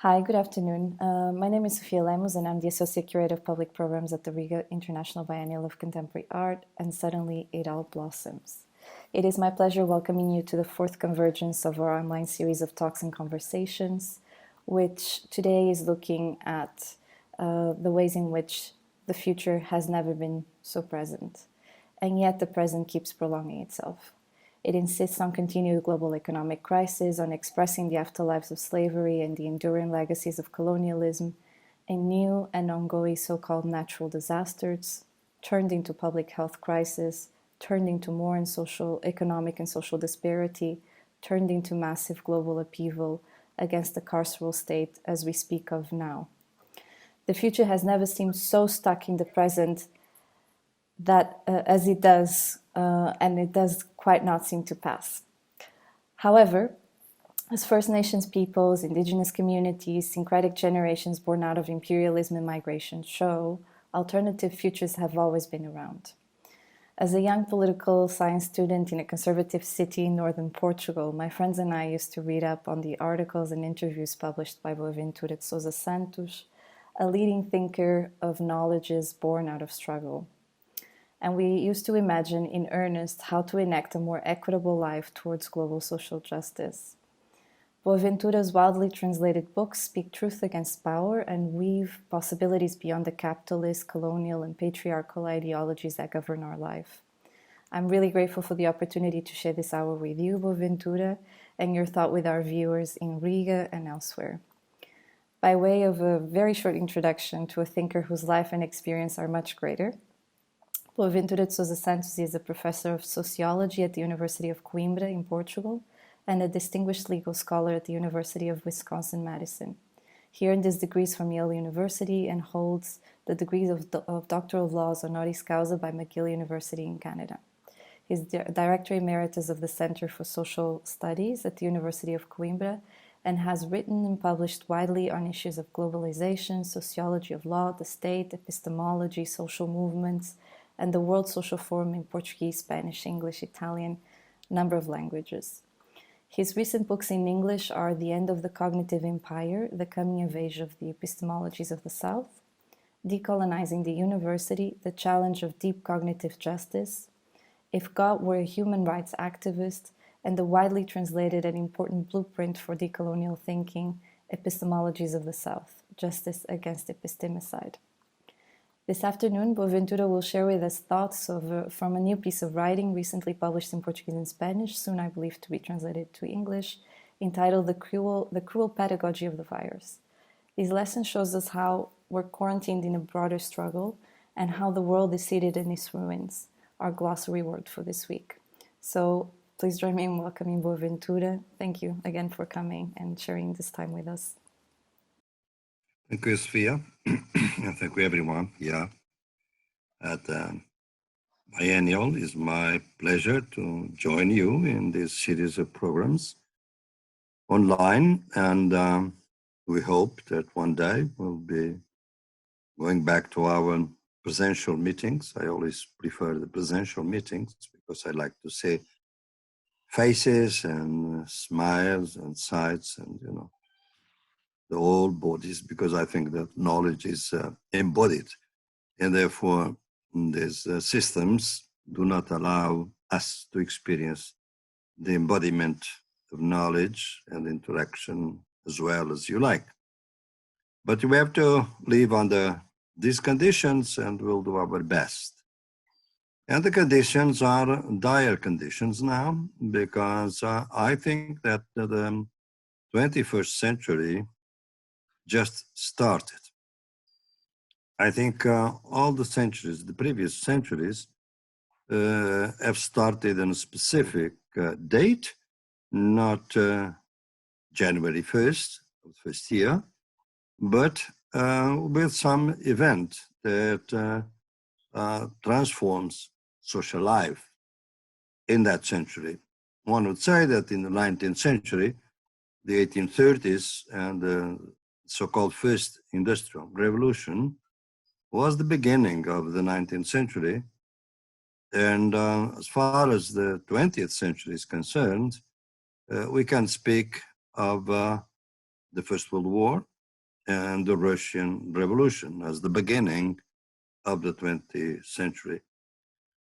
Hi, good afternoon. My name is Sofia Lemos, and I'm the Associate Curator of Public Programs at the Riga International Biennial of Contemporary Art, and suddenly it all blossoms. It is my pleasure welcoming you to the fourth convergence of our online series of talks and conversations, which today is looking at the ways in which the future has never been so present, and yet the present keeps prolonging itself. It insists on continued global economic crisis, on expressing the afterlives of slavery and the enduring legacies of colonialism, and new and ongoing so-called natural disasters, turned into public health crisis, turned into more and economic and social disparity, turned into massive global upheaval against the carceral state as we speak of now. The future has never seemed so stuck in the present that as it does, and it does quite not seem to pass. However, as First Nations peoples, indigenous communities, syncretic generations born out of imperialism and migration show, alternative futures have always been around. As a young political science student in a conservative city in northern Portugal, my friends and I used to read up on the articles and interviews published by Boaventura de Sousa Santos, a leading thinker of knowledges born out of struggle. And we used to imagine in earnest how to enact a more equitable life towards global social justice. Boaventura's widely translated books speak truth against power and weave possibilities beyond the capitalist, colonial, and patriarchal ideologies that govern our life. I'm really grateful for the opportunity to share this hour with you, Boaventura, and your thought with our viewers in Riga and elsewhere. By way of a very short introduction to a thinker whose life and experience are much greater, Boaventura de Sousa Santos is a professor of sociology at the University of Coimbra in Portugal and a distinguished legal scholar at the University of Wisconsin-Madison. He earned his degrees from Yale University and holds the degrees of Doctor of Laws honoris causa by McGill University in Canada. He is Director Emeritus of the Center for Social Studies at the University of Coimbra and has written and published widely on issues of globalization, sociology of law, the state, epistemology, social movements, and the World Social Forum in Portuguese, Spanish, English, Italian, number of languages. His recent books in English are The End of the Cognitive Empire, The Coming of Age of the Epistemologies of the South, Decolonizing the University, The Challenge of Deep Cognitive Justice, If God Were a Human Rights Activist, and the widely translated and important blueprint for decolonial thinking, Epistemologies of the South, Justice Against Epistemicide. This afternoon, Boaventura will share with us thoughts from a new piece of writing recently published in Portuguese and Spanish, soon I believe to be translated to English, entitled The Cruel Pedagogy of the Virus. These lessons shows us how we're quarantined in a broader struggle and how the world is seated in its ruins, our glossary word for this week. So please join me in welcoming Boaventura. Thank you again for coming and sharing this time with us. Thank you, Sofia, and thank you, everyone here at Biennial. It's my pleasure to join you in this series of programs online, and we hope that one day we'll be going back to our presential meetings. I always prefer the presential meetings because I like to see faces and smiles and sights and, the whole bodies, because I think that knowledge is embodied, and therefore these systems do not allow us to experience the embodiment of knowledge and interaction as well as you like. But we have to live under these conditions, and we'll do our best. And the conditions are dire conditions now, because I think that the 21st century just started. I think all the centuries, the previous centuries, have started on a specific date, not January 1st, of the first year, but with some event that transforms social life in that century. One would say that in the 19th century, the 1830s and the so-called first industrial revolution was the beginning of the 19th century. And as far as the 20th century is concerned, we can speak of the First World War and the Russian Revolution as the beginning of the 20th century.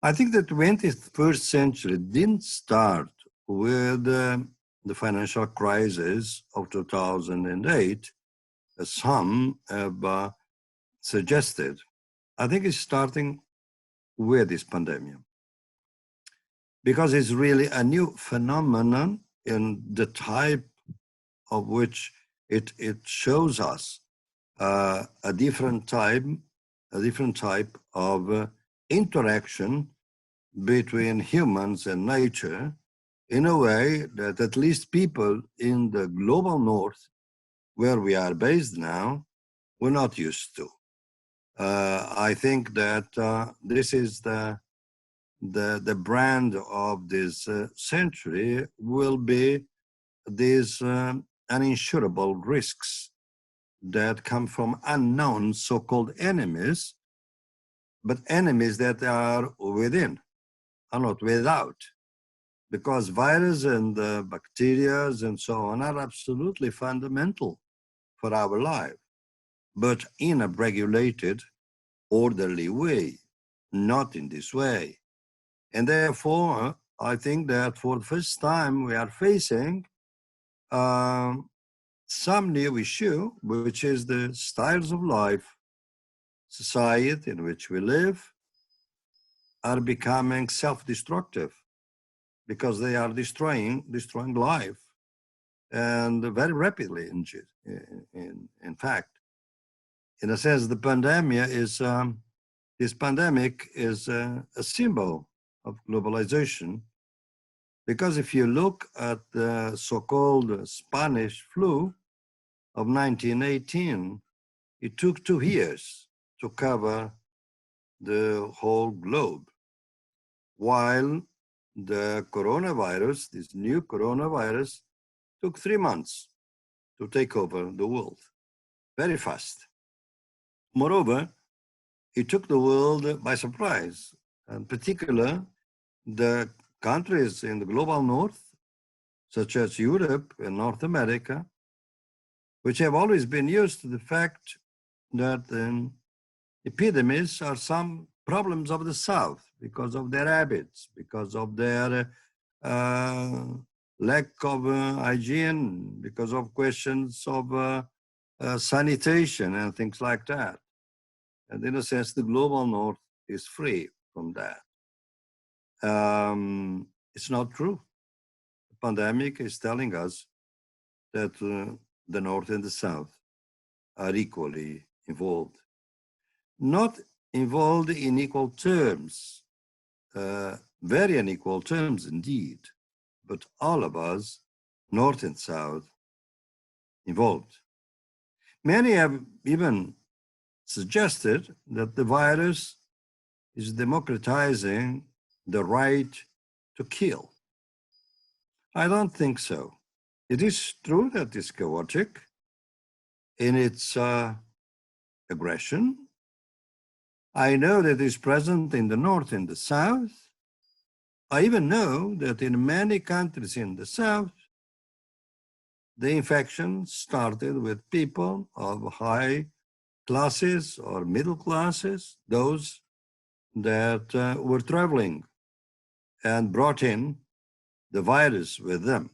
I think the 21st century didn't start with the financial crisis of 2008, as some have suggested. I think it's starting with this pandemic, because it's really a new phenomenon in the type of which it shows us a different type of interaction between humans and nature in a way that at least people in the global north, where we are based now, were not used to. I think that this is the brand of this century will be these uninsurable risks that come from unknown so-called enemies, but enemies that are within, are not without. Because virus and bacteria and so on are absolutely fundamental for our life, but in a regulated, orderly way, not in this way. And therefore, I think that for the first time we are facing some new issue, which is the styles of life, society in which we live, are becoming self-destructive because they are destroying life, and very rapidly. In fact, in a sense, the pandemic is this pandemic is a symbol of globalization, because if you look at the so-called Spanish flu of 1918, it took 2 years to cover the whole globe, while the coronavirus, this new coronavirus, took 3 months to take over the world, very fast. Moreover, it took the world by surprise, in particular, the countries in the global north, such as Europe and North America, which have always been used to the fact that epidemics are some problems of the South because of their habits, because of their lack of hygiene, because of questions of sanitation and things like that. And in a sense, the global north is free from that. It's not true. The pandemic is telling us that the north and the south are equally involved. Not involved in equal terms, very unequal terms indeed, but all of us, north and south, involved. Many have even suggested that the virus is democratizing the right to kill. I don't think so. It is true that it's chaotic in its aggression. I know that it's present in the north and the south. I even know that in many countries in the south, the infection started with people of high classes or middle classes, those that were traveling and brought in the virus with them.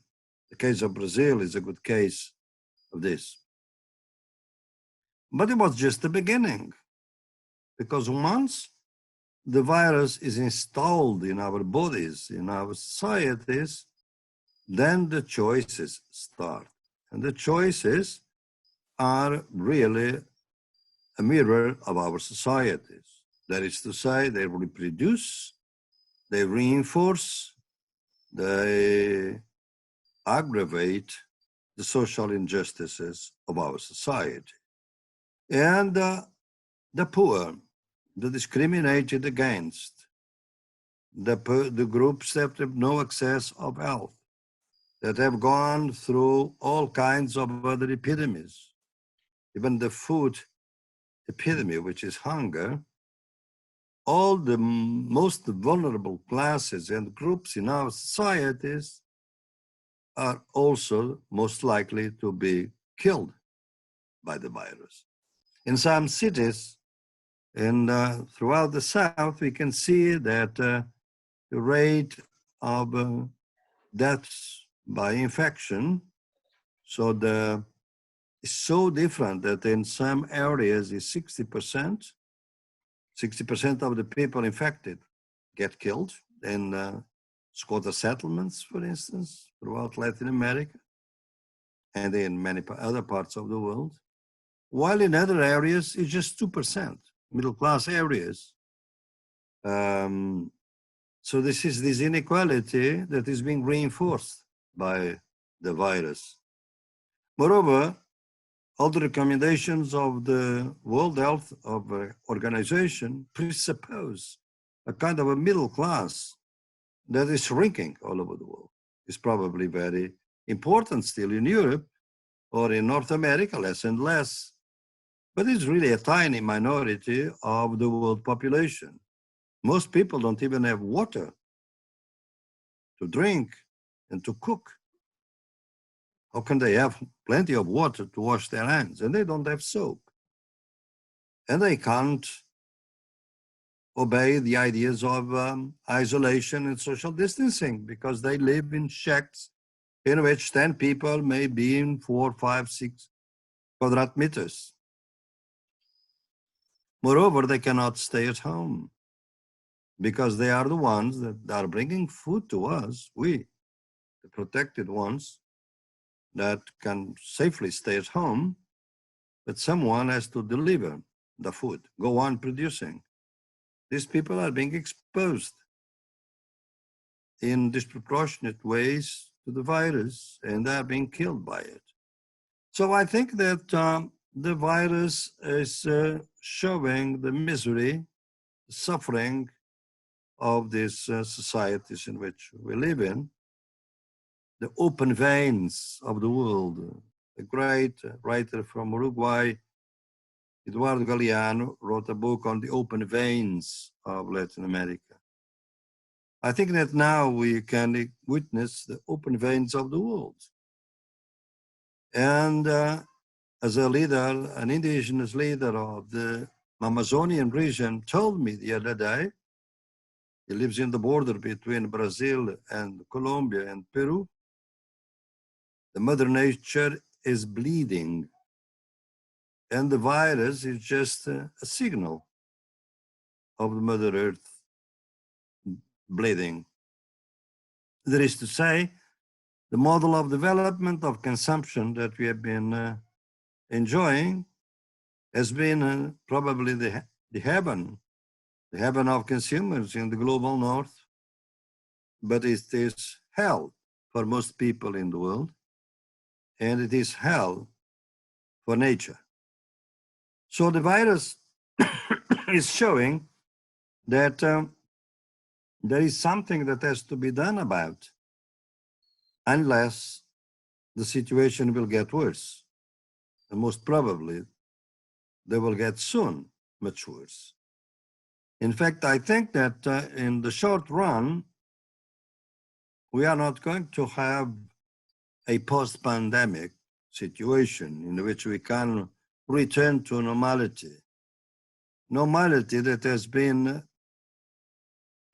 The case of Brazil is a good case of this. But it was just the beginning, because once the virus is installed in our bodies, in our societies, then the choices start. And the choices are really a mirror of our societies. That is to say, they reproduce, they reinforce, they aggravate the social injustices of our society. And the poor, the discriminated against, the groups that have no access of health, that have gone through all kinds of other epidemics, even the food epidemic, which is hunger. All the most vulnerable classes and groups in our societies are also most likely to be killed by the virus. In some cities and throughout the South, we can see that the rate of deaths by infection, is so different that in some areas is 60%. 60% of the people infected get killed in squatter settlements, for instance, throughout Latin America and in many other parts of the world. While in other areas, it's just 2%, middle-class areas. So this is this inequality that is being reinforced by the virus. Moreover, all the recommendations of the World Health Organization presuppose a kind of a middle class that is shrinking all over the world. It's probably very important still in Europe or in North America, less and less. But it's really a tiny minority of the world population. Most people don't even have water to drink and to cook. How can they have plenty of water to wash their hands? And they don't have soap. And they can't obey the ideas of isolation and social distancing because they live in shacks in which 10 people may be in 4, 5, 6 quadrat meters. Moreover, they cannot stay at home because they are the ones that are bringing food to us, we, the protected ones, that can safely stay at home, but someone has to deliver the food, go on producing. These people are being exposed in disproportionate ways to the virus, and they are being killed by it. So I think that the virus is showing the misery, the suffering of these societies in which we live in, the open veins of the world. A great writer from Uruguay, Eduardo Galeano, wrote a book on the open veins of Latin America. I think that now we can witness the open veins of the world. And as a leader, an indigenous leader of the Amazonian region told me the other day, he lives in the border between Brazil and Colombia and Peru, the Mother Nature is bleeding. And the virus is just a signal of the Mother Earth bleeding. That is to say, the model of development of consumption that we have been enjoying has been probably the heaven of consumers in the global north, but it is hell for most people in the world, and it is hell for nature. So the virus is showing that there is something that has to be done about, unless the situation will get worse. And most probably, they will get soon much worse. In fact, I think that in the short run, we are not going to have a post-pandemic situation in which we can return to normality. Normality that has been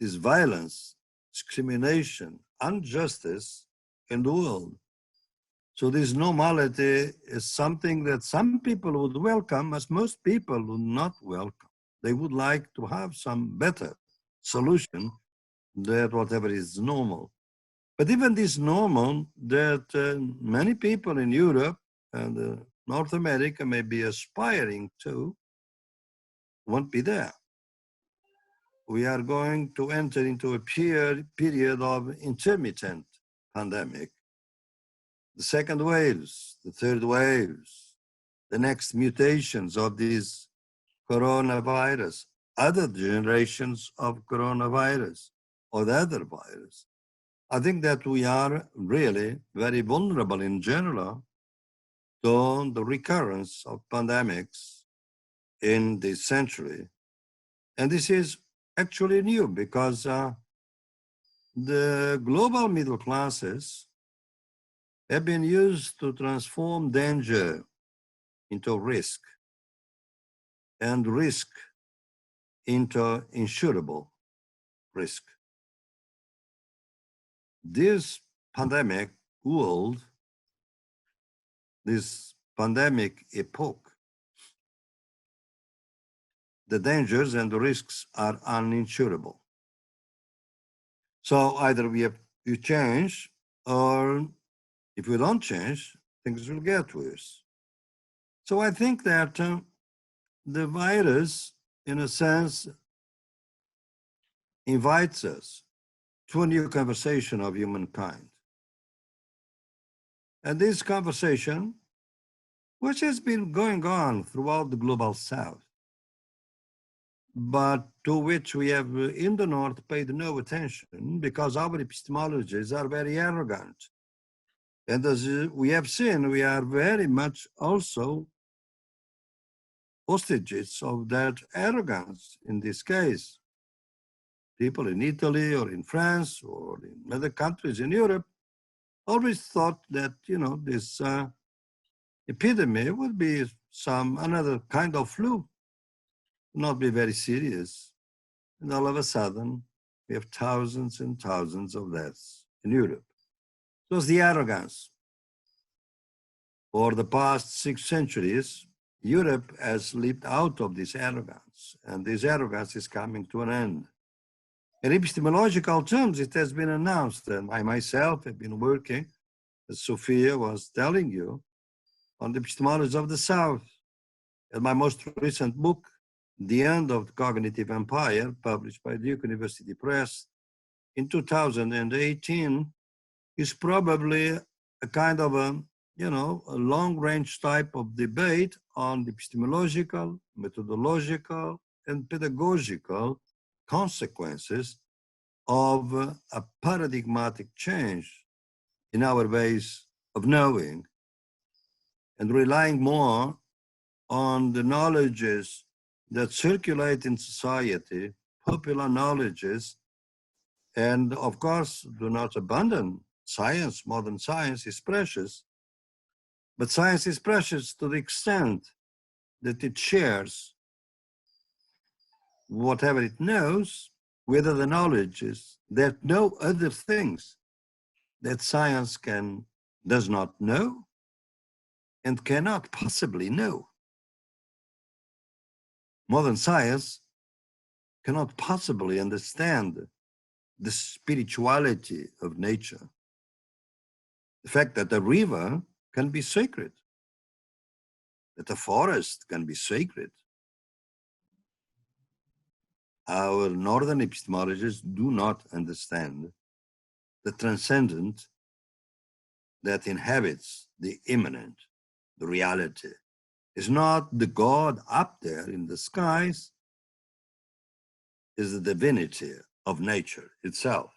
this violence, discrimination, injustice in the world. So this normality is something that some people would welcome, as most people would not welcome. They would like to have some better solution than whatever is normal. But even this normal that many people in Europe and North America may be aspiring to won't be there. We are going to enter into a period of intermittent pandemic. The second waves, the third waves, the next mutations of this coronavirus, other generations of coronavirus or the other virus. I think that we are really very vulnerable in general to the recurrence of pandemics in this century. And this is actually new because the global middle classes have been used to transform danger into risk and risk into insurable risk. This pandemic world, this pandemic epoch, the dangers and the risks are uninsurable. So either you change, or if we don't change, things will get worse. So I think that the virus, in a sense, invites us to a new conversation of humankind. And this conversation, which has been going on throughout the global south, but to which we have in the north paid no attention because our epistemologies are very arrogant. And as we have seen, we are very much also hostages of that arrogance in this case. People in Italy or in France or in other countries in Europe always thought that, this epidemic would be another kind of flu, not be very serious. And all of a sudden, we have thousands and thousands of deaths in Europe. It was the arrogance. For the past 6 centuries, Europe has lived out of this arrogance, and this arrogance is coming to an end. In epistemological terms, it has been announced, and I myself have been working, as Sofia was telling you, on the epistemologies of the South. And my most recent book, The End of the Cognitive Empire, published by Duke University Press in 2018, is probably a kind of a long-range type of debate on the epistemological, methodological, and pedagogical consequences of a paradigmatic change in our ways of knowing and relying more on the knowledges that circulate in society, popular knowledges, and of course, do not abandon science. Modern science is precious, but science is precious to the extent that it shares whatever it knows with other knowledges that know other things that science does not know and cannot possibly know. Modern science cannot possibly understand the spirituality of nature. The fact that a river can be sacred, that a forest can be sacred. Our northern epistemologists do not understand the transcendent that inhabits the immanent, the reality. Is not the God up there in the skies, is the divinity of nature itself.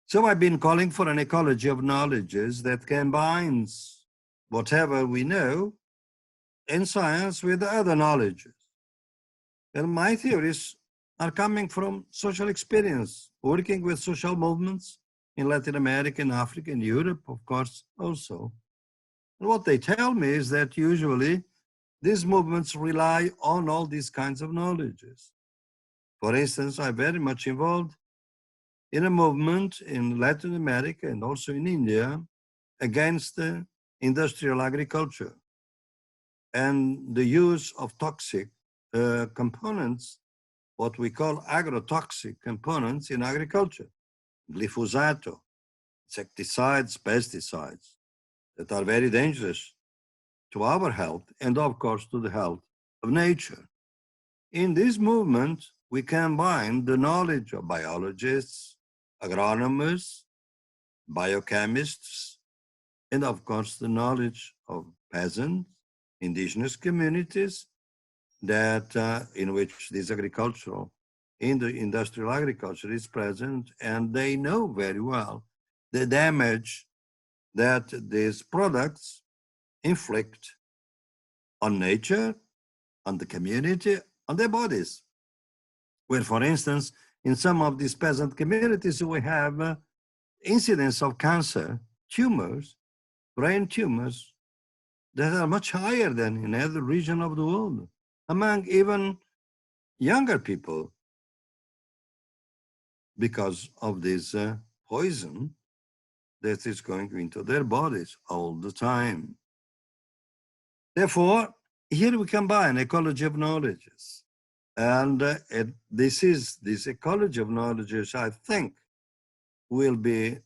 So I've been calling for an ecology of knowledges that combines whatever we know in science with other knowledges. And my theories are coming from social experience, working with social movements in Latin America, in Africa, in Europe, of course, also. And what they tell me is that usually these movements rely on all these kinds of knowledges. For instance, I'm very much involved in a movement in Latin America and also in India against industrial agriculture and the use of toxic components, what we call agrotoxic components in agriculture, glyphosate, insecticides, pesticides, that are very dangerous to our health and, of course, to the health of nature. In this movement, we combine the knowledge of biologists, agronomers, biochemists, and, of course, the knowledge of peasants, indigenous communities, that in which this industrial agriculture is present, and they know very well the damage that these products inflict on nature, on the community, on their bodies. Where, for instance, in some of these peasant communities, we have incidence of cancer tumors, brain tumors, that are much higher than in other region of the world, among even younger people, because of this poison that is going into their bodies all the time. Therefore, here we combine ecology of knowledges. And this ecology of knowledges, I think, will be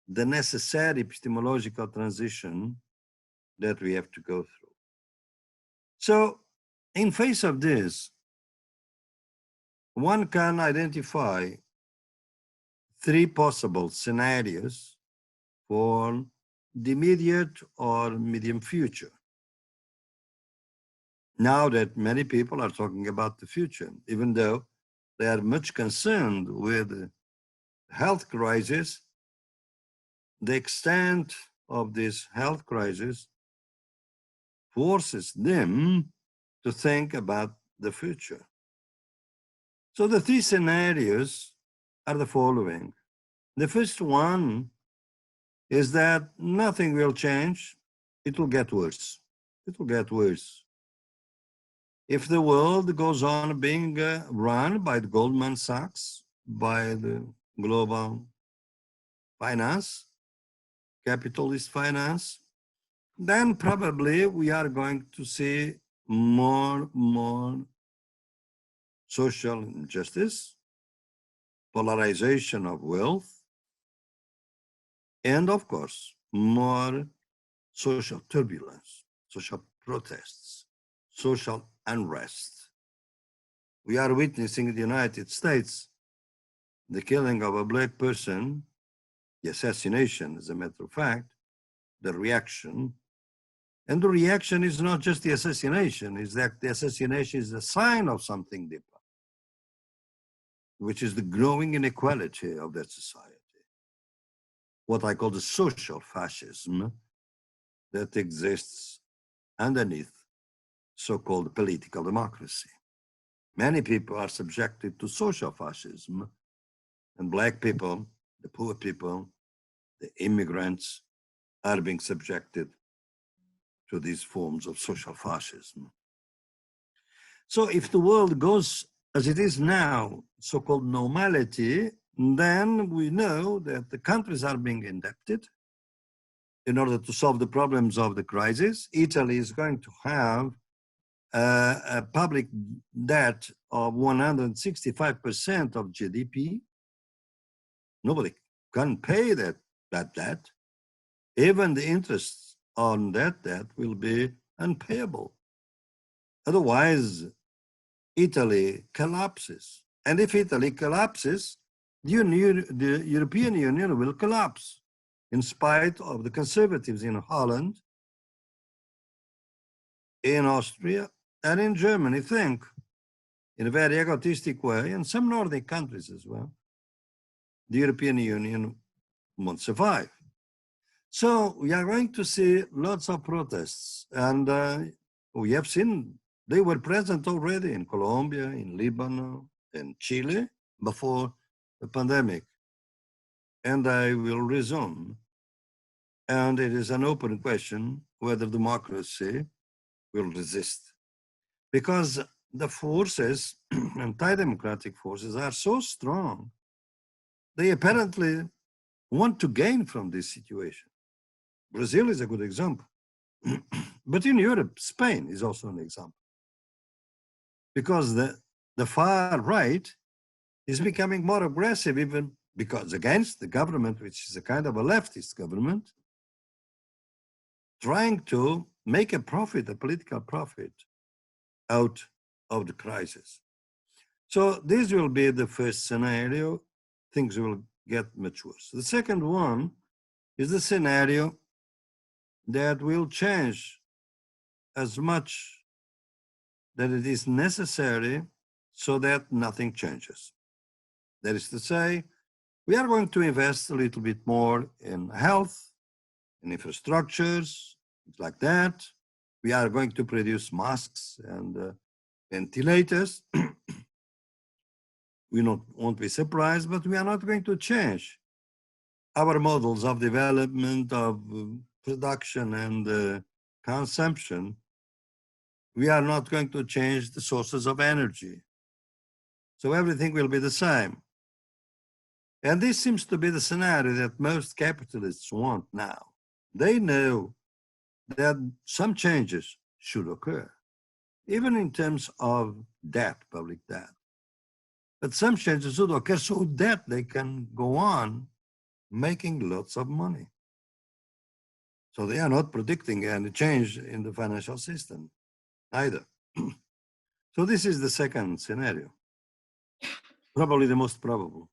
the necessary epistemological transition that we have to go through. So, in face of this, one can identify three possible scenarios for the immediate or medium future. Now that many people are talking about the future, even though they are much concerned with the health crisis, the extent of this health crisis forces them to think about the future. So the three scenarios are the following. The first one is that nothing will change. It will get worse. It will get worse. If the world goes on being run by the Goldman Sachs, by the global finance, capitalist finance, then probably we are going to see more social injustice, polarization of wealth, and of course, more social turbulence, social protests, social unrest. We are witnessing in the United States the killing of a black person, the assassination, as a matter of fact, the reaction. And the reaction is not just the assassination, is that the assassination is a sign of something deeper, which is the growing inequality of that society. What I call the social fascism that exists underneath so-called political democracy. Many people are subjected to social fascism, and black people, the poor people, the immigrants are being subjected to these forms of social fascism. So if the world goes as it is now, so-called normality, then we know that the countries are being indebted in order to solve the problems of the crisis. Italy is going to have a public debt of 165% of GDP. Nobody can pay that debt. Even the interest on that debt will be unpayable. Otherwise, Italy collapses. And if Italy collapses, the European Union will collapse, in spite of the conservatives in Holland, in Austria, and in Germany think, in a very egotistic way, and some Nordic countries as well, the European Union won't survive. So we are going to see lots of protests, and we have seen they were present already in Colombia, in Lebanon, in Chile before the pandemic. And I will resume. And it is an open question whether democracy will resist. Because the forces, anti-democratic forces, are so strong, they apparently want to gain from this situation. Brazil is a good example. But in Europe, Spain is also an example. Because the far right is becoming more aggressive, even because against the government, which is a kind of a leftist government, trying to make a profit, a political profit, out of the crisis. So this will be the first scenario. Things will get much worse. The second one is the scenario that will change as much that it is necessary so that nothing changes. That is to say, we are going to invest a little bit more in health, in infrastructures, things like that. We are going to produce masks and ventilators. We won't be surprised, but we are not going to change our models of development, of production and consumption, we are not going to change the sources of energy. So everything will be the same. And this seems to be the scenario that most capitalists want now. They know that some changes should occur, even in terms of debt, public debt. But some changes should occur so that they can go on making lots of money. So they are not predicting any change in the financial system either. So this is the second scenario, probably the most probable.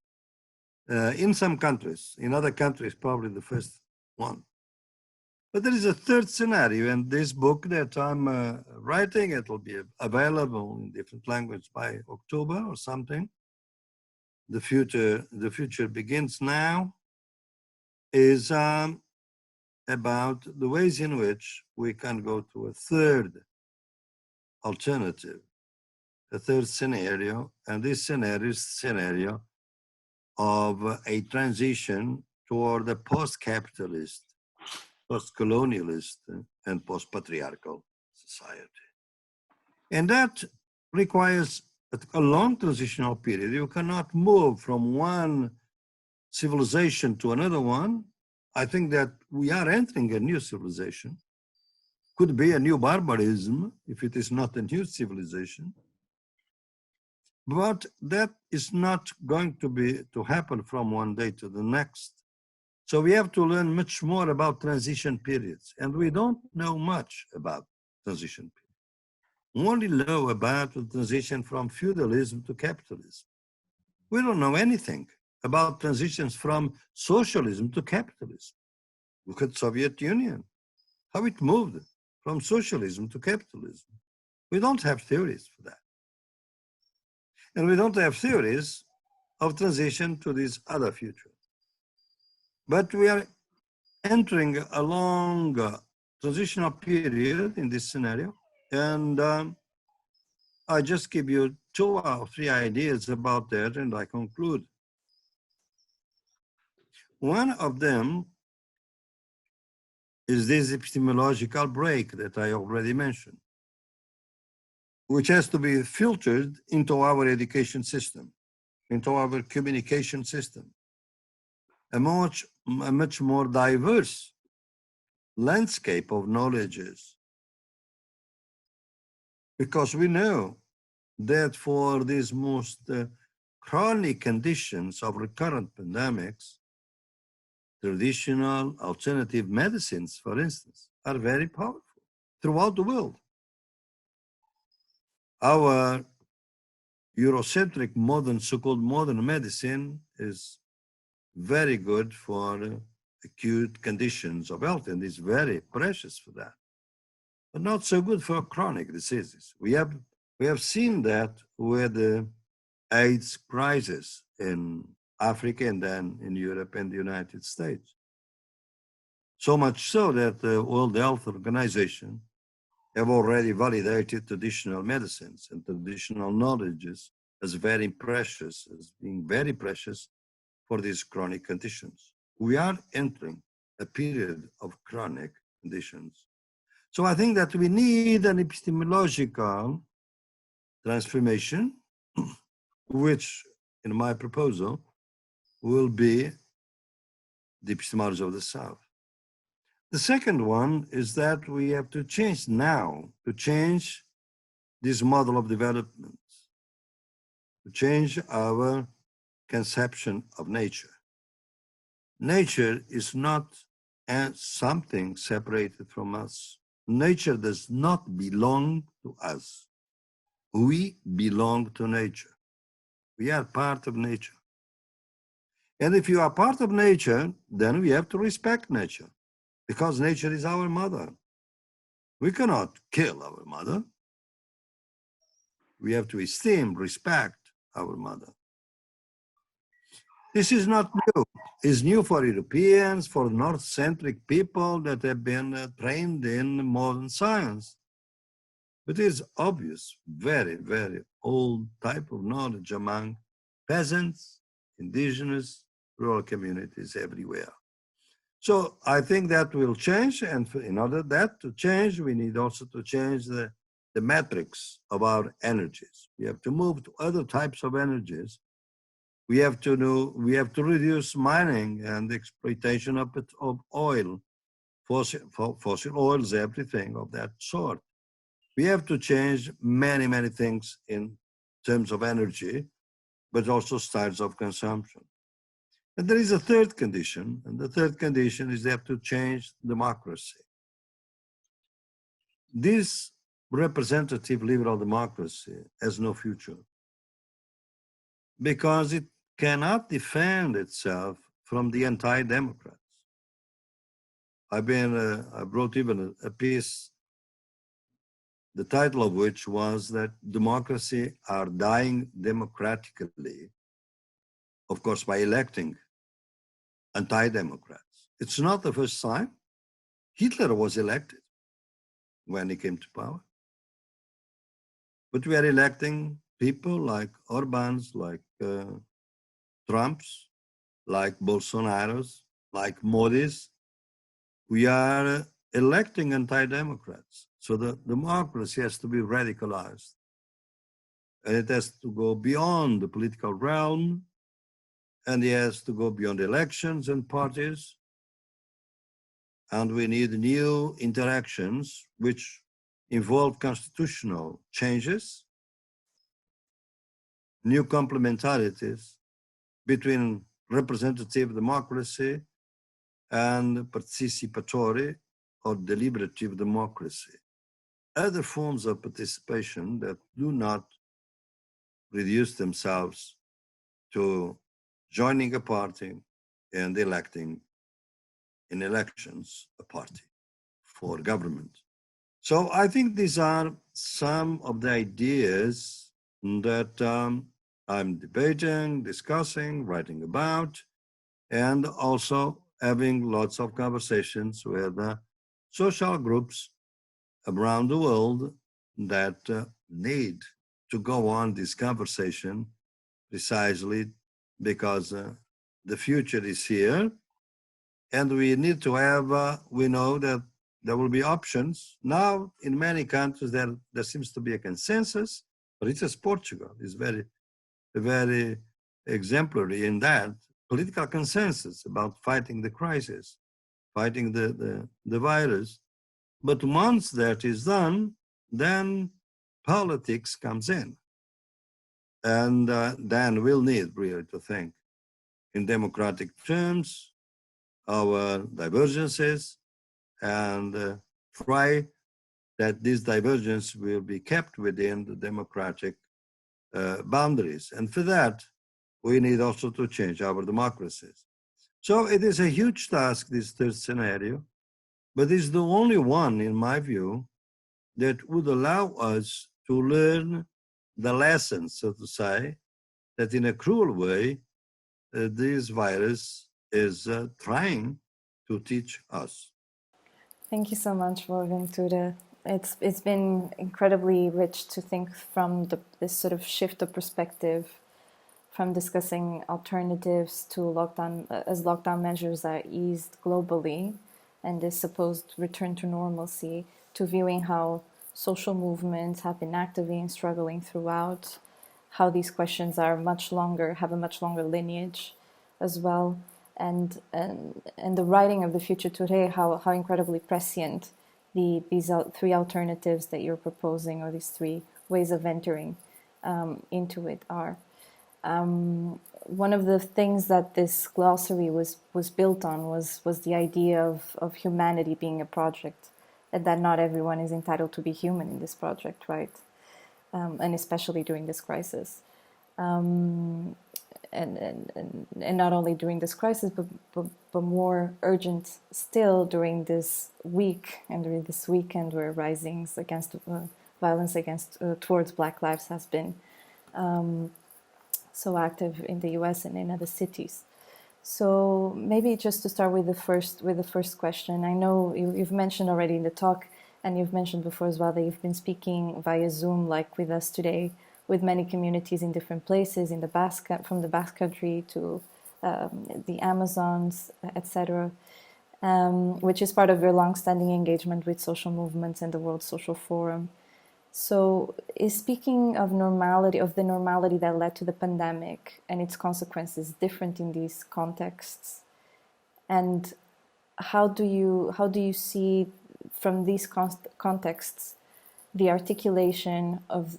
In some countries, in other countries, probably the first one. But there is a third scenario, and this book that I'm writing, it will be available in different languages by October or something. The future begins now, is about the ways in which we can go to a third alternative, a third scenario, and this scenario is the scenario of a transition toward a post-capitalist, post-colonialist, and post-patriarchal society. And that requires a long transitional period. You cannot move from one civilization to another one. I think that we are entering a new civilization. Could be a new barbarism if it is not a new civilization. But that is not going to happen from one day to the next. So we have to learn much more about transition periods. And we don't know much about transition periods. We only know about the transition from feudalism to capitalism. We don't know anything about transitions from socialism to capitalism. Look at the Soviet Union, how it moved from socialism to capitalism. We don't have theories for that. And we don't have theories of transition to this other future. But we are entering a long transitional period in this scenario. And I just give you 2 or 3 ideas about that, and I conclude. One of them is this epistemological break that I already mentioned, which has to be filtered into our education system, into our communication system, a much more diverse landscape of knowledges. Because we know that for these most chronic conditions of recurrent pandemics, traditional alternative medicines, for instance, are very powerful throughout the world. Our Eurocentric modern, so-called modern medicine is very good for acute conditions of health and is very precious for that, but not so good for chronic diseases. We have seen that with the AIDS crisis in Africa and then in Europe and the United States. So much so that the World Health Organization have already validated traditional medicines and traditional knowledges as very precious, as being very precious for these chronic conditions. We are entering a period of chronic conditions. So I think that we need an epistemological transformation, which in my proposal will be the epistemology of the South. The second one is that we have to change now, to change this model of development, to change our conception of nature. Nature is not something separated from us. Nature does not belong to us. We belong to nature. We are part of nature. And if you are part of nature, then we have to respect nature, because nature is our mother. We cannot kill our mother. We have to esteem, respect our mother. This is not new. It's new for Europeans, for North-centric people that have been trained in modern science. But it's obvious, very, very old type of knowledge among peasants, indigenous, rural communities everywhere. So I think that will change, and in order that to change, we need also to change the metrics of our energies. We have to move to other types of energies. We have to reduce mining and exploitation of oil, fossil oils, everything of that sort. We have to change many, many things in terms of energy, but also styles of consumption. And there is a third condition, and the third condition is they have to change democracy. This representative liberal democracy has no future because it cannot defend itself from the anti-democrats. I wrote even a piece, the title of which was that democracy are dying democratically, of course, by electing anti-democrats. It's not the first time. Hitler was elected when he came to power. But we are electing people like Orbán's, like Trump's, like Bolsonaro's, like Modi's. We are electing anti-democrats. So the democracy has to be radicalized. And it has to go beyond the political realm, and it has to go beyond elections and parties. And we need new interactions which involve constitutional changes, new complementarities between representative democracy and participatory or deliberative democracy. Other forms of participation that do not reduce themselves to joining a party and electing in elections a party for government. So I think these are some of the ideas that I'm debating, discussing, writing about, and also having lots of conversations with social groups around the world that need to go on this conversation precisely because the future is here, and we need to have, we know that there will be options. Now, in many countries, there seems to be a consensus, but it's as Portugal is very exemplary in that political consensus about fighting the crisis, fighting the virus. But once that is done, then politics comes in. And then we'll need really to think in democratic terms, our divergences, and try that this divergence will be kept within the democratic boundaries. And for that, we need also to change our democracies. So it is a huge task, this third scenario, but it's the only one, in my view, that would allow us to learn the lessons, so to say, that in a cruel way, this virus is trying to teach us. Thank you so much, Boaventura. It's been incredibly rich to think from this sort of shift of perspective, from discussing alternatives to lockdown measures are eased globally, and this supposed return to normalcy, to viewing how social movements have been actively and struggling throughout, how these questions are have a much longer lineage as well, and the writing of the future today, how incredibly prescient these three alternatives that you're proposing, or these three ways of entering into it are. One of the things that this glossary was built on was the idea of humanity being a project, and that not everyone is entitled to be human in this project, right? And especially during this crisis. And not only during this crisis, but more urgent still during this week and during this weekend, where risings against violence towards Black lives has been so active in the U.S. and in other cities. So maybe just to start with the first question, I know you've mentioned already in the talk, and you've mentioned before as well, that you've been speaking via Zoom, like with us today, with many communities in different places, from the Basque Country to the Amazons, etc., which is part of your long-standing engagement with social movements and the World Social Forum. So, is speaking of normality, of the normality that led to the pandemic and its consequences, different in these contexts? And how do you see from these contexts the articulation of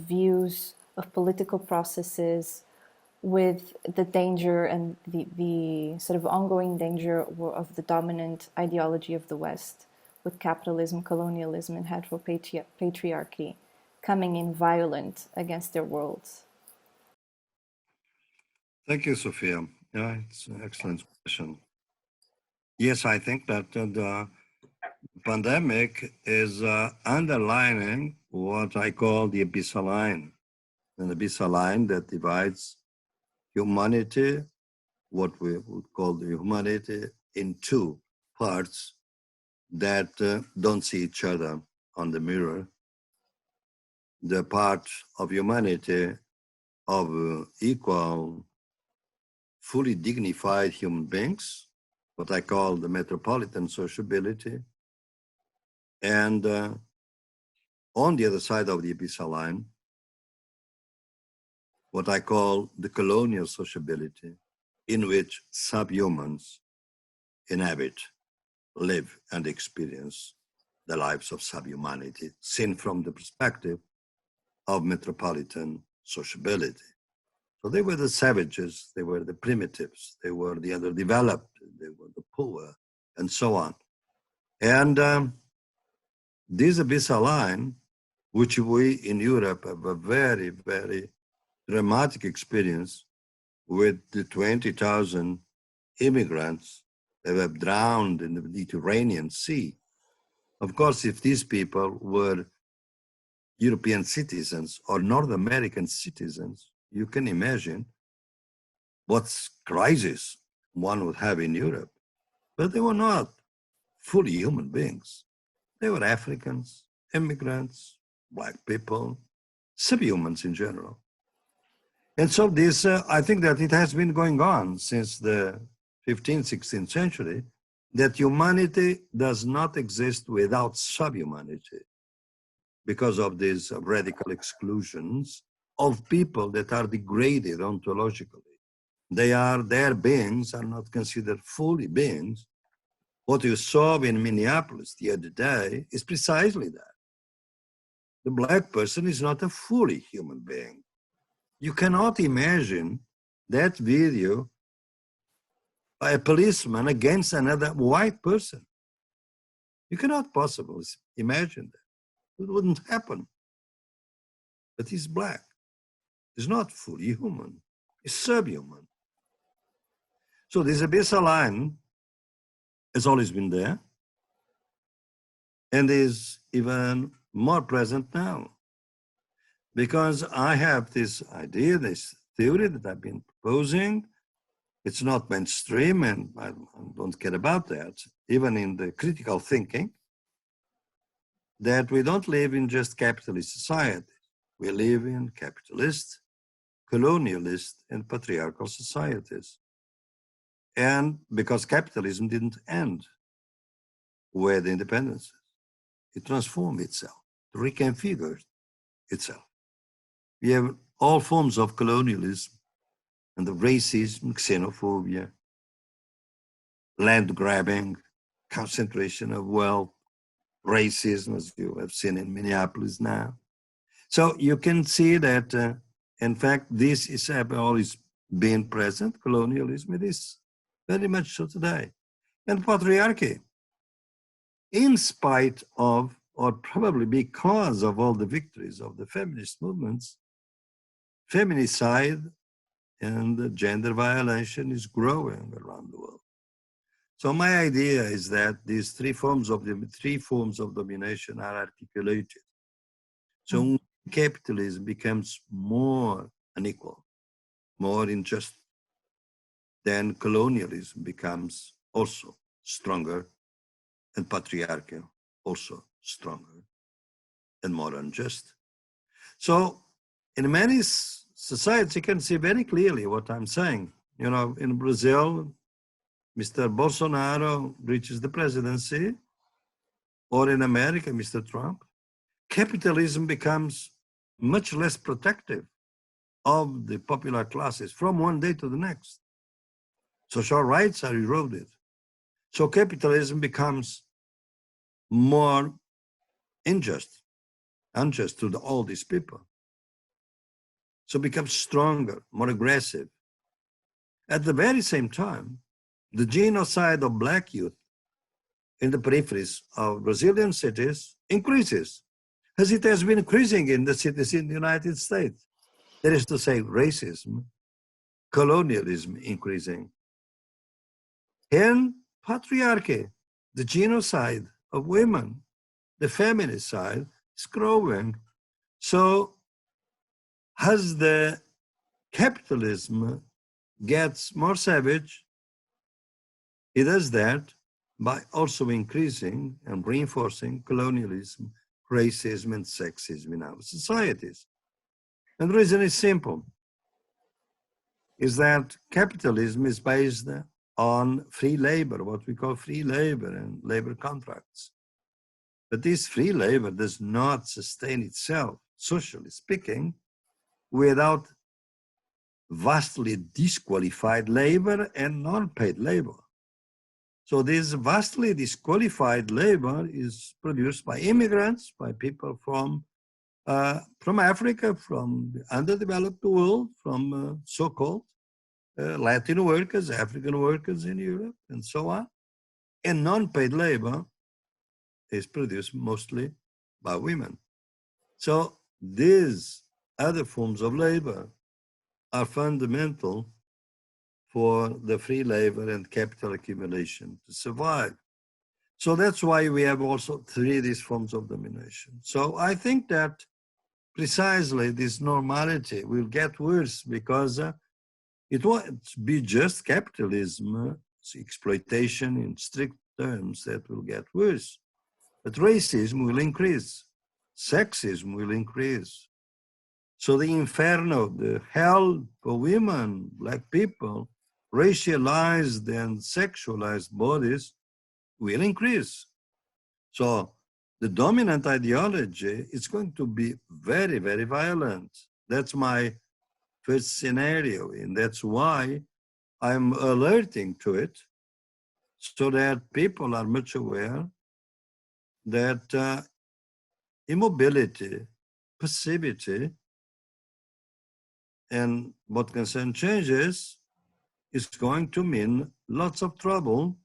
views, of political processes, with the danger and the sort of ongoing danger of the dominant ideology of the West, with capitalism, colonialism, and heteropatriarchy coming in violent against their worlds? Thank you, Sofia. Yeah, it's an excellent question. Yes, I think that the pandemic is underlining what I call the Abyssal line, an Abyssal line that divides humanity, what we would call the humanity, in two parts that don't see each other on the mirror. The part of humanity of equal, fully dignified human beings, what I call the metropolitan sociability, and on the other side of the Abyssal line, what I call the colonial sociability, in which subhumans inhabit, live, and experience the lives of subhumanity, seen from the perspective of metropolitan sociability. So they were the savages, they were the primitives, they were the underdeveloped, they were the poor, and so on. And this Abyssal line, which we in Europe have a very, very dramatic experience with the 20,000 immigrants that were drowned in the Mediterranean Sea. Of course, if these people were European citizens or North American citizens, you can imagine what crisis one would have in Europe. But they were not fully human beings. They were Africans, immigrants, Black people, subhumans in general. And so this, I think that it has been going on since the 15th, 16th century, that humanity does not exist without subhumanity because of these radical exclusions of people that are degraded ontologically. Their beings are not considered fully beings. What you saw in Minneapolis the other day is precisely that. The Black person is not a fully human being. You cannot imagine that video by a policeman against another white person. You cannot possibly imagine that. It wouldn't happen. But he's Black. He's not fully human. He's subhuman. So this Abyssal line has always been there and is even more present now. Because I have this idea, this theory that I've been proposing. It's not mainstream, and I don't care about that, even in the critical thinking, that we don't live in just capitalist society. We live in capitalist, colonialist, and patriarchal societies. And because capitalism didn't end with independence, it transformed itself, reconfigured itself. We have all forms of colonialism and the racism, xenophobia, land grabbing, concentration of wealth, racism, as you have seen in Minneapolis now. So you can see that, in fact, this is always been present, colonialism. It is very much so today. And patriarchy, in spite of, or probably because of all the victories of the feminist movements, feminicide and gender violation is growing around the world. So my idea is that these three forms of domination are articulated. So capitalism becomes more unequal, more unjust, then colonialism becomes also stronger, and patriarchy also stronger and more unjust. So in many societies, you can see very clearly what I'm saying. You know, in Brazil, Mr. Bolsonaro reaches the presidency, or in America, Mr. Trump, capitalism becomes much less protective of the popular classes from one day to the next. Social rights are eroded. So capitalism becomes more unjust to all these people. So becomes stronger, more aggressive. At the very same time, the genocide of black youth in the peripheries of Brazilian cities increases, as it has been increasing in the cities in the United States. That is to say, racism, colonialism increasing. And patriarchy, the genocide of women, the feminist side is growing. So as the capitalism gets more savage, it does that by also increasing and reinforcing colonialism, racism, and sexism in our societies. And the reason is simple, is that capitalism is based on free labor, what we call free labor and labor contracts. But this free labor does not sustain itself, socially speaking, without vastly disqualified labor and non-paid labor. So this vastly disqualified labor is produced by immigrants, by people from Africa, from the underdeveloped world, from so-called Latin workers, African workers in Europe, and so on. And non-paid labor is produced mostly by women. So these other forms of labor are fundamental for the free labor and capital accumulation to survive. So that's why we have also these forms of domination. So I think that precisely this normality will get worse because it won't be just capitalism, exploitation in strict terms that will get worse. But racism will increase, sexism will increase. So the inferno, the hell for women, black people, racialized and sexualized bodies will increase. So the dominant ideology is going to be very, very violent. That's my first scenario, and that's why I'm alerting to it, so that people are much aware that immobility, passivity, and what concern changes is going to mean lots of trouble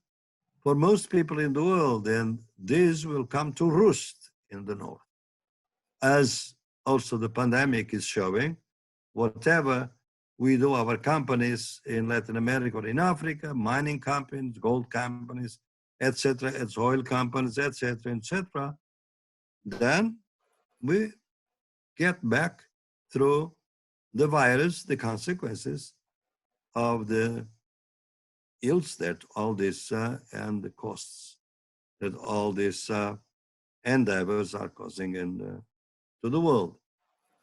for most people in the world, and this will come to roost in the North. As also the pandemic is showing, whatever we do, our companies in Latin America or in Africa, mining companies, gold companies, etc., it's oil companies, etc., then we get back through the virus, the consequences of the ills that all this and the costs that all these endeavors are causing to the world.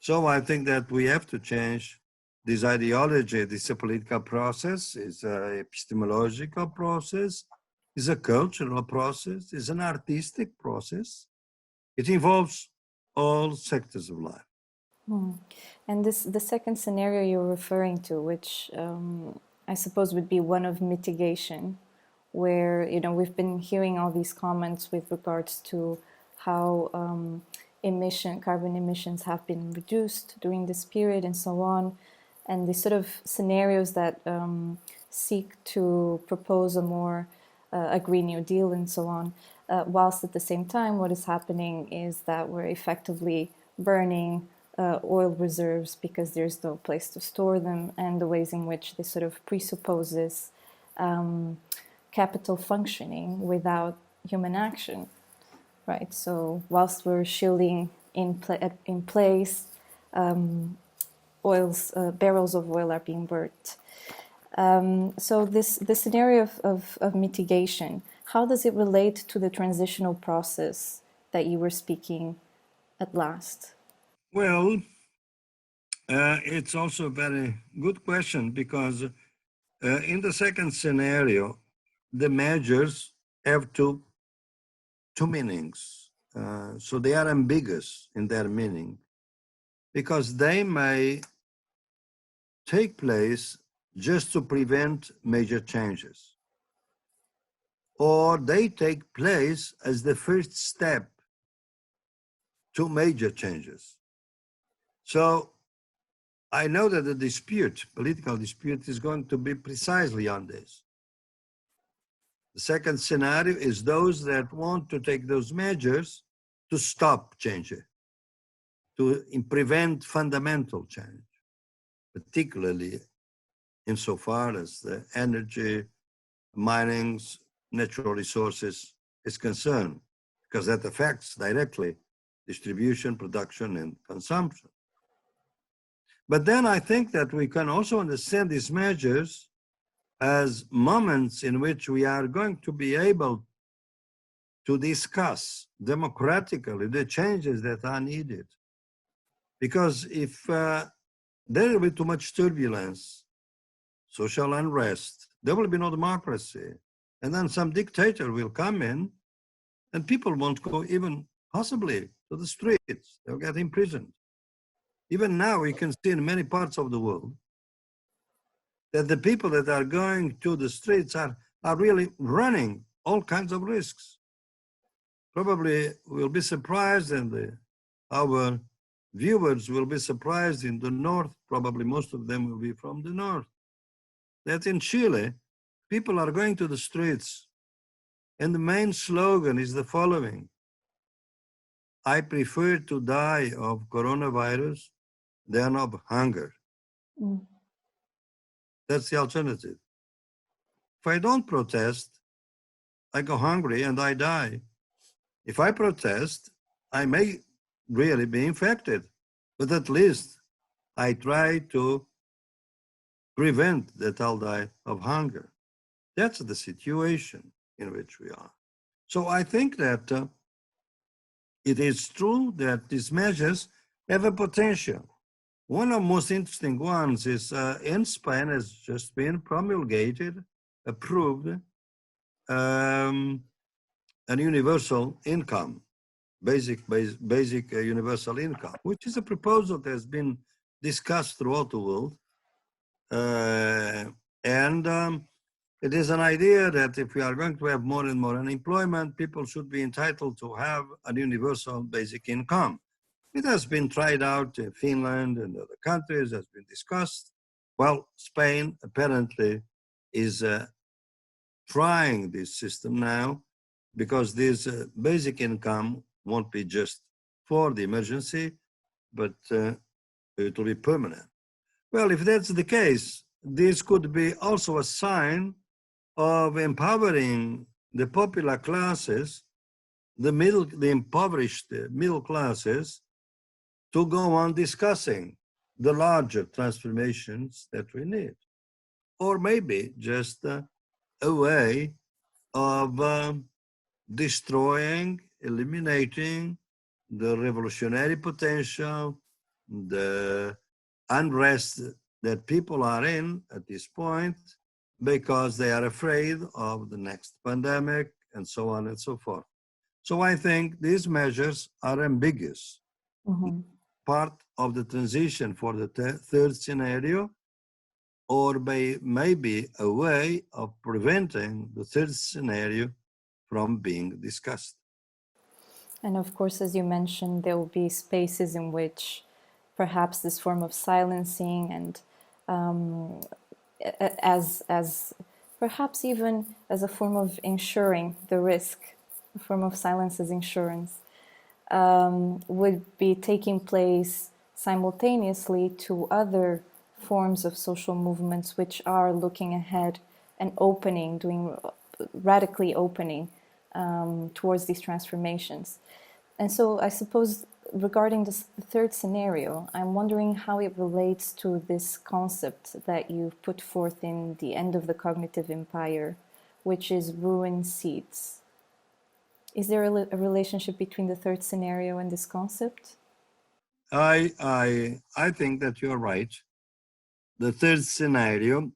So I think that we have to change this ideology. This is a political process, it's an epistemological process, it's a cultural process, it's an artistic process. It involves all sectors of life. And the second scenario you're referring to, which I suppose would be one of mitigation, where we've been hearing all these comments with regards to how carbon emissions have been reduced during this period and so on, and the sort of scenarios that seek to propose a Green New Deal and so on, whilst at the same time what is happening is that we're effectively burning oil reserves because there's no place to store them, and the ways in which this sort of presupposes capital functioning without human action, right? So whilst we're shielding in place, barrels of oil are being burnt. So the scenario of mitigation, how does it relate to the transitional process that you were speaking at last? Well, it's also a very good question, because In the second scenario, the measures have two meanings. So they are ambiguous in their meaning because they may take place just to prevent major changes, or they take place as the first step to major changes. So I know that the dispute, political dispute, is going to be precisely on this. The second scenario is those that want to take those measures to stop change, to prevent fundamental change, particularly insofar as the energy, minings, natural resources is concerned, because that affects directly distribution, production, and consumption. But then I think that we can also understand these measures as moments in which we are going to be able to discuss democratically the changes that are needed. Because if there will be too much turbulence, social unrest, there will be no democracy. And then some dictator will come in and people won't go even possibly to the streets. They'll get imprisoned. Even now we can see in many parts of the world that the people that are going to the streets are really running all kinds of risks. Probably we'll be surprised, and our viewers will be surprised in the north, probably most of them will be from the north, that in Chile, people are going to the streets, and the main slogan is the following: I prefer to die of coronavirus than of hunger. Mm. That's the alternative. If I don't protest, I go hungry and I die. If I protest, I may really be infected, but at least I try to prevent that I'll die of hunger. That's the situation in which we are. So I think that it is true that these measures have a potential. One of the most interesting ones is in Spain has just been promulgated, approved, an universal income, basic universal income, which is a proposal that has been discussed throughout the world. It is an idea that if we are going to have more and more unemployment, people should be entitled to have a universal basic income. It has been tried out in Finland and other countries, has been discussed. Well, Spain apparently is trying this system now, because this basic income won't be just for the emergency, but it will be permanent. Well, if that's the case, this could be also a sign of empowering the popular classes, the impoverished middle classes, to go on discussing the larger transformations that we need. Or maybe just a way of destroying, eliminating the revolutionary potential, the unrest that people are in at this point, because they are afraid of the next pandemic and so on and so forth. So I think these measures are ambiguous. Mm-hmm. Part of the transition for the third scenario, or maybe a way of preventing the third scenario from being discussed. And of course, as you mentioned, there will be spaces in which perhaps this form of silencing and as perhaps even as a form of ensuring the risk, a form of silence as insurance, would be taking place simultaneously to other forms of social movements which are looking ahead and opening, radically opening towards these transformations. And so I suppose regarding the third scenario, I'm wondering how it relates to this concept that you've put forth in The End of the Cognitive Empire, which is ruin seeds. Is there a relationship between the third scenario and this concept? I think that you're right. The third scenario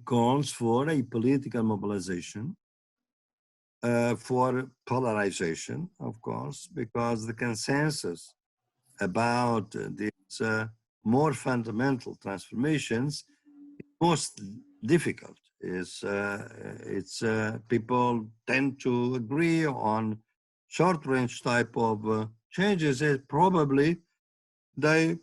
calls for a political mobilization, for polarization, of course, because the consensus about these more fundamental transformations is most difficult. People tend to agree on short-range type of changes. Probably they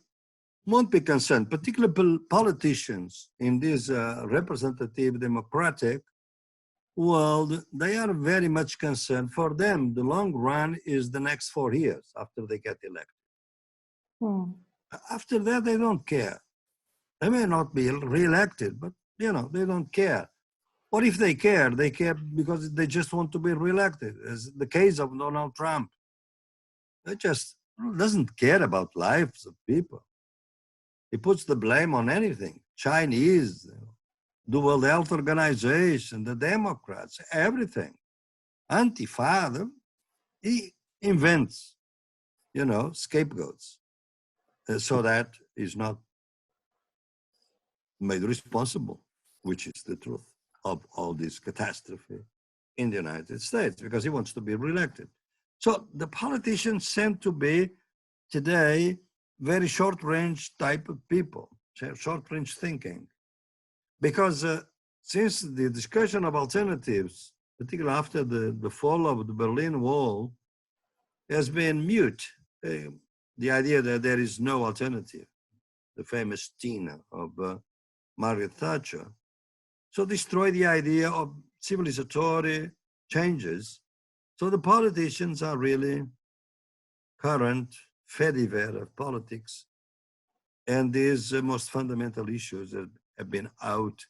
won't be concerned, particularly politicians in this representative democratic world. They are very much concerned. For them, the long run is the next 4 years after they get elected. After that, they don't care. They may not be re-elected, but they don't care. Or if they care because they just want to be re-elected, as the case of Donald Trump. He just doesn't care about lives of people. He puts the blame on anything. Chinese, the World Health Organization, the Democrats, everything. Antifa, he invents, scapegoats, so that is not made responsible, which is the truth of all this catastrophe in the United States, because he wants to be reelected. So the politicians tend to be today very short-range type of people, short-range thinking. Because since the discussion of alternatives, particularly after the fall of the Berlin Wall, has been mute, the idea that there is no alternative, the famous Tina of Margaret Thatcher, so destroy the idea of civilizatory changes. So the politicians are really current fediver of politics, and these most fundamental issues that have been out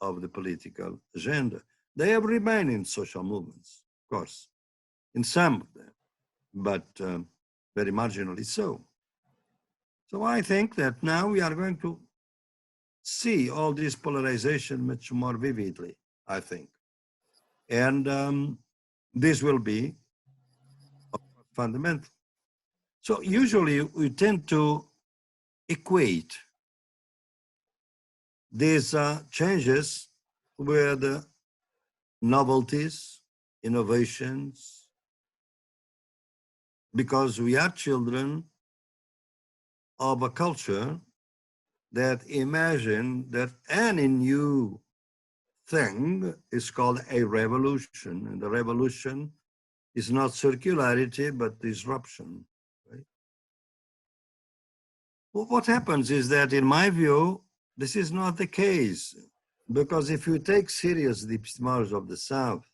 of the political agenda. They have remained in social movements, of course, in some of them, but very marginally so. So I think that now we are going to see all this polarization much more vividly, I think. And this will be fundamental. So usually we tend to equate these changes with novelties, innovations, because we are children of a culture that imagine that any new thing is called a revolution, and the revolution is not circularity, but disruption. Right? Well, what happens is that, in my view, this is not the case, because if you take seriously the epistemologies of the South,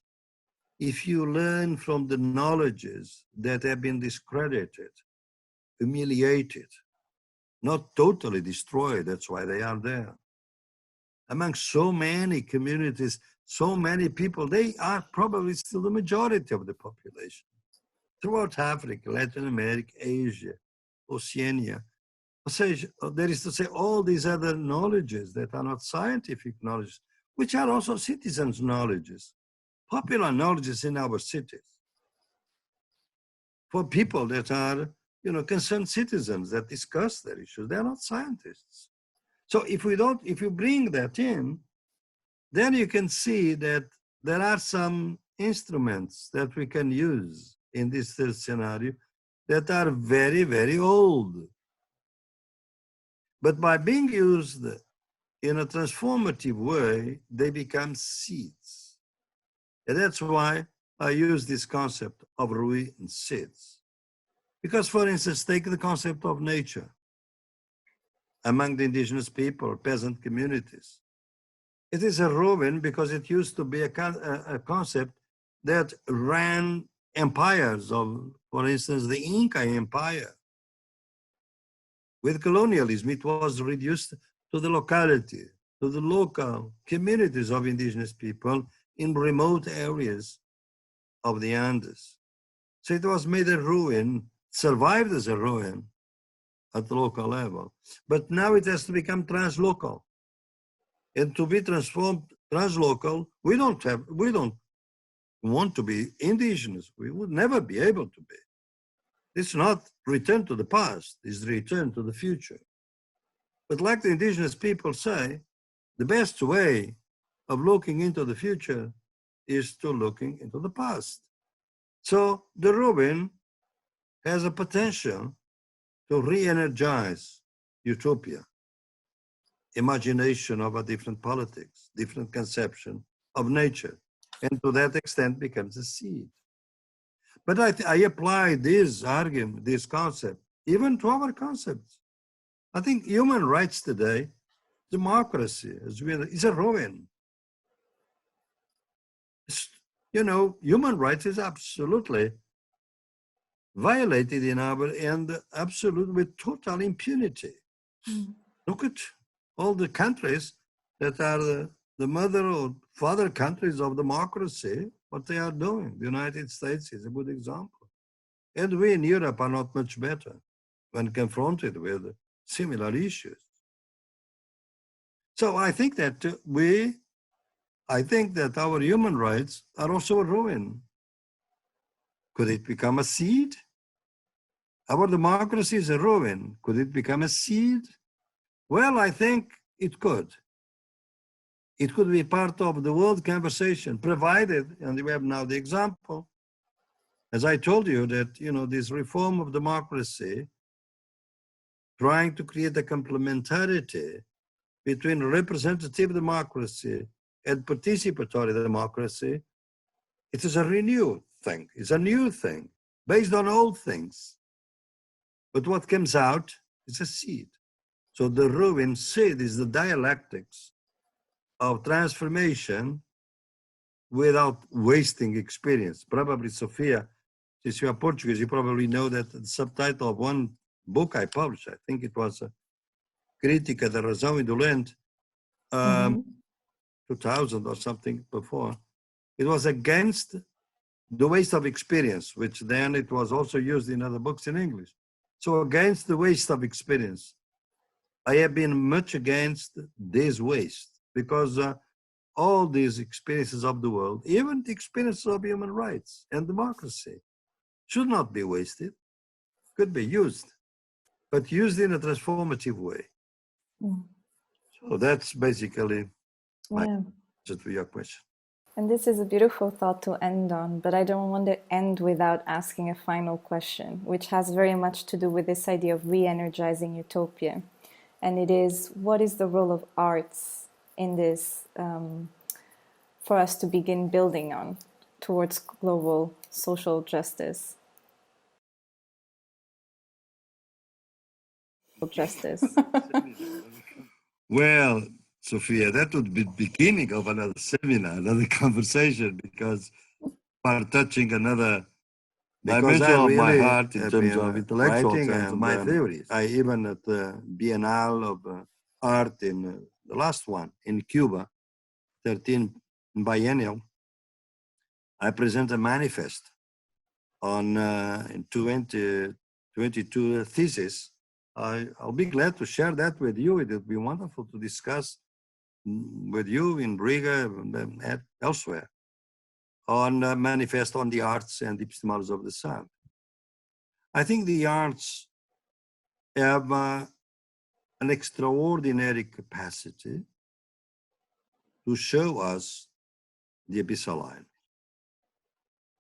if you learn from the knowledges that have been discredited, humiliated, not totally destroyed, that's why they are there, among so many communities, so many people, they are probably still the majority of the population. Throughout Africa, Latin America, Asia, Oceania, there is to say all these other knowledges that are not scientific knowledges, which are also citizens' knowledges, popular knowledges in our cities, for people that are, concerned citizens that discuss their issues. They're not scientists. So if you bring that in, then you can see that there are some instruments that we can use in this third scenario that are very, very old. But by being used in a transformative way, they become seeds. And that's why I use this concept of ruin and seeds. Because, for instance, take the concept of nature among the indigenous people, peasant communities. It is a ruin because it used to be a concept that ran empires of, for instance, the Inca Empire. With colonialism, it was reduced to the locality, to the local communities of indigenous people in remote areas of the Andes. So it was made a ruin, survived as a ruin at the local level. But now it has to become translocal. And to be transformed translocal, we don't want to be indigenous. We would never be able to be. It's not return to the past, it's return to the future. But like the indigenous people say, the best way of looking into the future is to looking into the past. So the ruin has a potential to re-energize utopia, imagination of a different politics, different conception of nature, and to that extent becomes a seed. But I apply this argument, this concept, even to our concepts. I think human rights today, democracy, is a ruin. You know, human rights is absolutely violated in our, and absolute with total impunity. Look at all the countries that are the mother or father countries of democracy, what they are doing. The United States is a good example. And we in Europe are not much better when confronted with similar issues. So I think that our human rights are also a ruin. Could it become a seed? Our democracy is a ruin. Could it become a seed? Well, I think it could. It could be part of the world conversation, provided, and we have now the example, as I told you, that, you know, this reform of democracy, trying to create a complementarity between representative democracy and participatory democracy, it is a renewed thing. It's a new thing, based on old things. But what comes out is a seed. So the ruin seed is the dialectics of transformation without wasting experience. Probably, Sofia, since you are Portuguese, you probably know that the subtitle of one book I published, I think it was Crítica da Razão Indolente, 2000 or something before. It was against the waste of experience, which then it was also used in other books in English. So against the waste of experience, I have been much against this waste, because all these experiences of the world, even the experiences of human rights and democracy, should not be wasted, could be used, but used in a transformative way. So that's basically my answer to your question. And this is a beautiful thought to end on, but I don't want to end without asking a final question, which has very much to do with this idea of re-energizing utopia. And it is, what is the role of arts in this for us to begin building on towards global social justice? Well, Sofia, that would be the beginning of another seminar, another conversation, because we're touching another dimension of my heart in terms of intellectual terms, and my theories. I even at the Biennale of Art in the last one in Cuba, 13 biennial, I present a manifest on in 22 theses. I'll be glad to share that with you. It would be wonderful to discuss with you in Riga and elsewhere on a manifest on the arts and epistemologies of the sound. I think the arts have an extraordinary capacity to show us the abyssal line.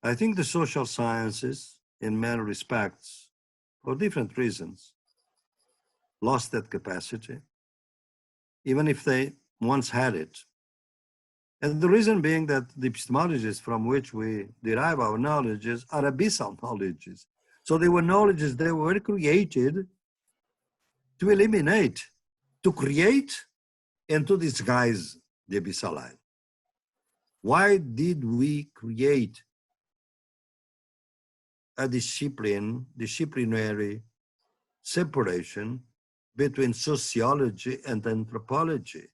I think the social sciences, in many respects, for different reasons, lost that capacity, even if they once had it. And the reason being that the epistemologies from which we derive our knowledges are abyssal knowledges. So they were knowledges that were created to eliminate, to create, and to disguise the abyssal line. Why did we create a disciplinary separation between sociology and anthropology?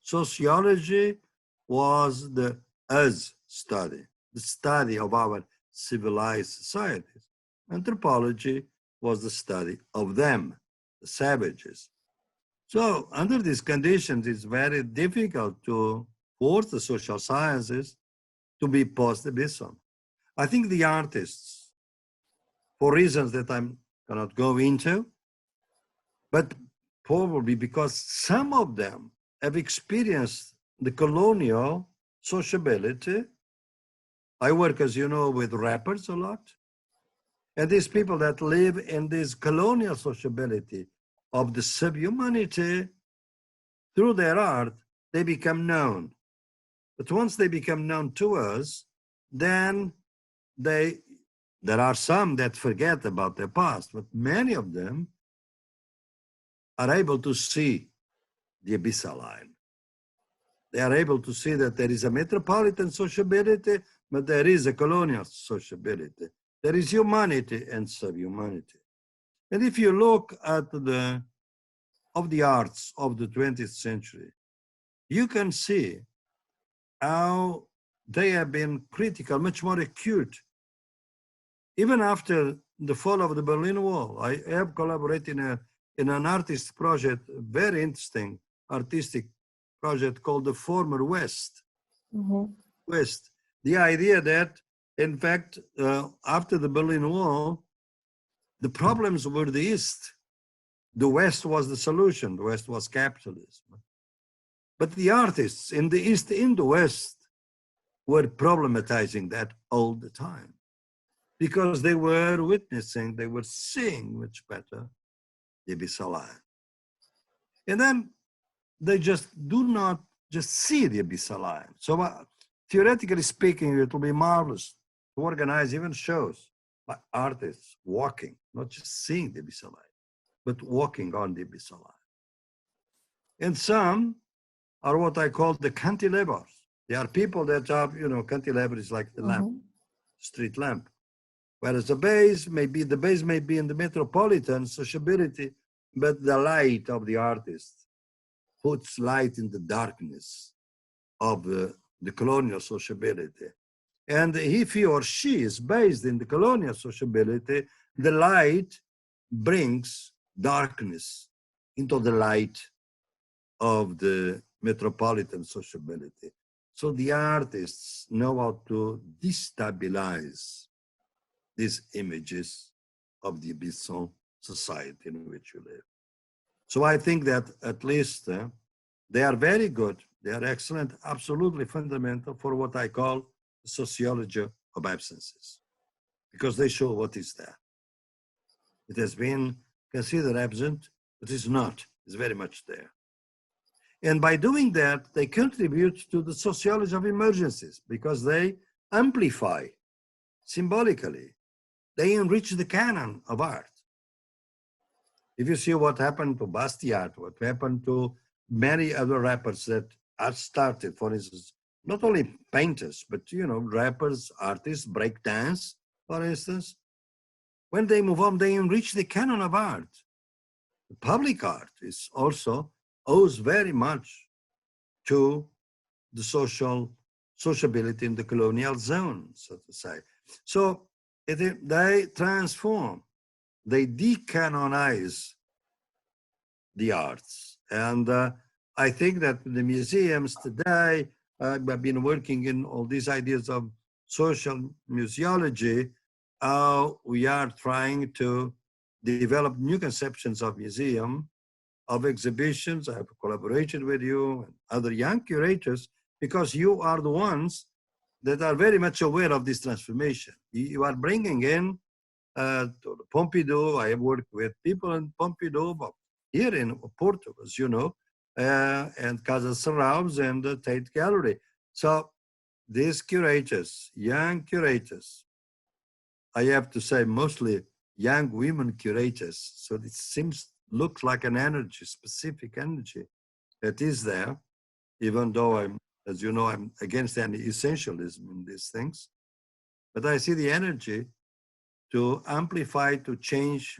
Sociology was the us study, the study of our civilized societies. Anthropology was the study of them, the savages. So under these conditions, it's very difficult to force the social sciences to be post-abyssal. I think the artists, for reasons that I cannot go into, but probably because some of them have experienced the colonial sociability. I work, as you know, with rappers a lot. And these people that live in this colonial sociability of the subhumanity, through their art, they become known. But once they become known to us, then there are some that forget about their past, but many of them are able to see the abyssal line. They are able to see that there is a metropolitan sociability, but there is a colonial sociability. There is humanity and subhumanity. And if you look at the arts of the 20th century, you can see how they have been critical, much more acute. Even after the fall of the Berlin Wall, I have collaborated in an artist project, very interesting artistic project called the Former West. West. The idea that, in fact, after the Berlin Wall, the problems were the East. The West was the solution. The West was capitalism. But the artists in the East, in the West, were problematizing that all the time because they were witnessing, they were seeing much better the abyssal line. And then they just do not just see the abyssal line. So theoretically speaking, it will be marvelous to organize even shows by artists walking, not just seeing the abyssal line, but walking on the abyssal line. And some are what I call the cantilevers. They are people that are, you know, cantilever is like the lamp, street lamp. Whereas the base may be in the metropolitan sociability, but the light of the artist puts light in the darkness of the colonial sociability. And if he or she is based in the colonial sociability, the light brings darkness into the light of the metropolitan sociability. So the artists know how to destabilize these images of the abyssal society in which you live. So I think that at least they are very good, they are excellent, absolutely fundamental for what I call the sociology of absences, because they show what is there. It has been considered absent, but it's not, it's very much there. And by doing that, they contribute to the sociology of emergencies because they amplify symbolically. They enrich the canon of art. If you see what happened to Bastiat, what happened to many other rappers that are started, for instance, not only painters, but, you know, rappers, artists, breakdance, for instance, when they move on, they enrich the canon of art. The public art is also owes very much to the sociability in the colonial zone, so to say. So they transform, they decanonize the arts. And I think that the museums today, I've been working in all these ideas of social museology, we are trying to develop new conceptions of museum, of exhibitions. I have collaborated with you and other young curators because you are the ones that are very much aware of this transformation. You are bringing in to the Pompidou. I have worked with people in Pompidou, but here in Porto, as you know, and Casa Serralves and the Tate Gallery. So these curators, young curators, I have to say mostly young women curators. So it looks like an energy, specific energy that is there, even though I'm, as you know, I'm against any essentialism in these things. But I see the energy to amplify, to change,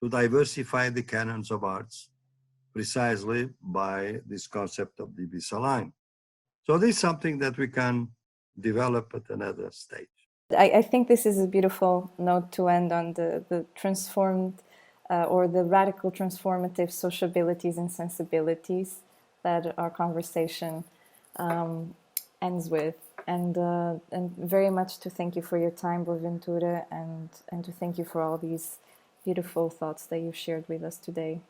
to diversify the canons of arts precisely by this concept of the abyssal line. So this is something that we can develop at another stage. I think this is a beautiful note to end on, the transformed or the radical transformative sociabilities and sensibilities that our conversation ends with. And very much to thank you for your time, Boaventura, and to thank you for all these beautiful thoughts that you shared with us today.